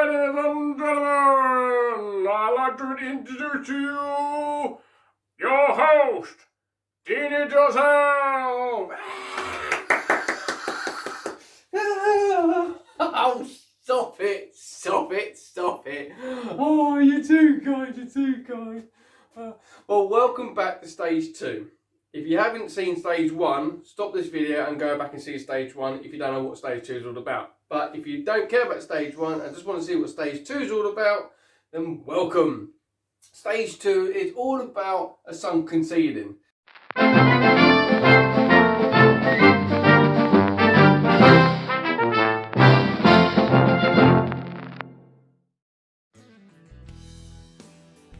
Ladies and gentlemen, I'd like to introduce to you your host, Teeny Joseph. Oh, stop it, stop it, stop it. Oh, you're too kind, you're too kind. Well, welcome back to stage 2. If you haven't seen stage 1, stop this video and go back and see stage 1 if you don't know what stage 2 is all about. But if you don't care about stage 1 and just want to see what stage 2 is all about, then welcome. Stage 2 is all about a sunken ceiling.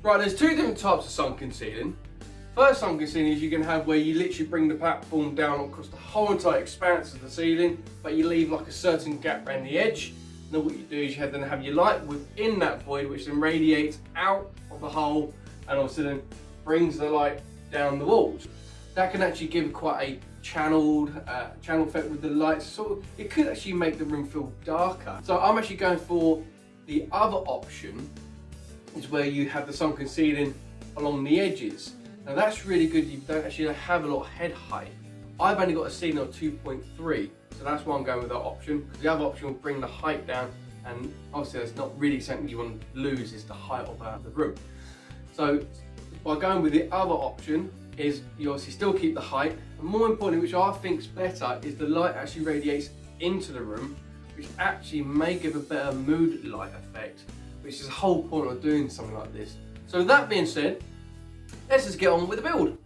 Right, there's 2 different types of sunken ceiling. First sunken ceiling is you can have where you literally bring the platform down across the whole entire expanse of the ceiling, but you leave like a certain gap around the edge. And then what you do is you then have your light within that void, which then radiates out of the hole and also then brings the light down the walls. That can actually give quite a channel effect with the lights. So it could actually make the room feel darker. So I'm actually going for the other option, is where you have the sunken ceiling along the edges. Now that's really good, you don't actually have a lot of head height. I've only got a ceiling of 2.3, so that's why I'm going with that option, because the other option will bring the height down, and obviously that's not really something you want to lose, is the height of the room. So by going with the other option, is you obviously still keep the height, and more importantly, which I think is better, is the light actually radiates into the room, which actually may give a better mood light effect, which is the whole point of doing something like this. So with that being said, let's just get on with the build.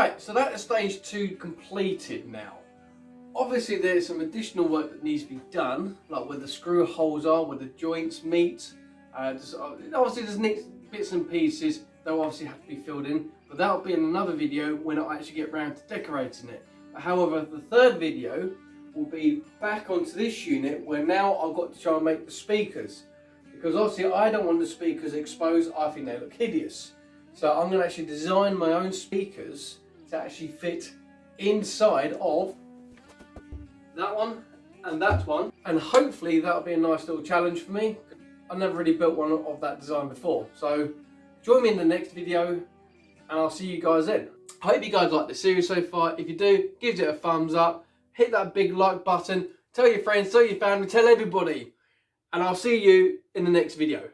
Right, so that is stage 2 completed now. Obviously there's some additional work that needs to be done, like where the screw holes are, where the joints meet. Obviously there's bits and pieces that will obviously have to be filled in, but that'll be in another video when I actually get round to decorating it. However, the third video will be back onto this unit where now I've got to try and make the speakers. Because obviously I don't want the speakers exposed, I think they look hideous. So I'm going to actually design my own speakers to actually fit inside of that one and that one. And hopefully that'll be a nice little challenge for me. I've never really built one of that design before. So join me in the next video and I'll see you guys then. I hope you guys like the series so far. If you do, give it a thumbs up. Hit that big like button. Tell your friends, tell your family, tell everybody. And I'll see you in the next video.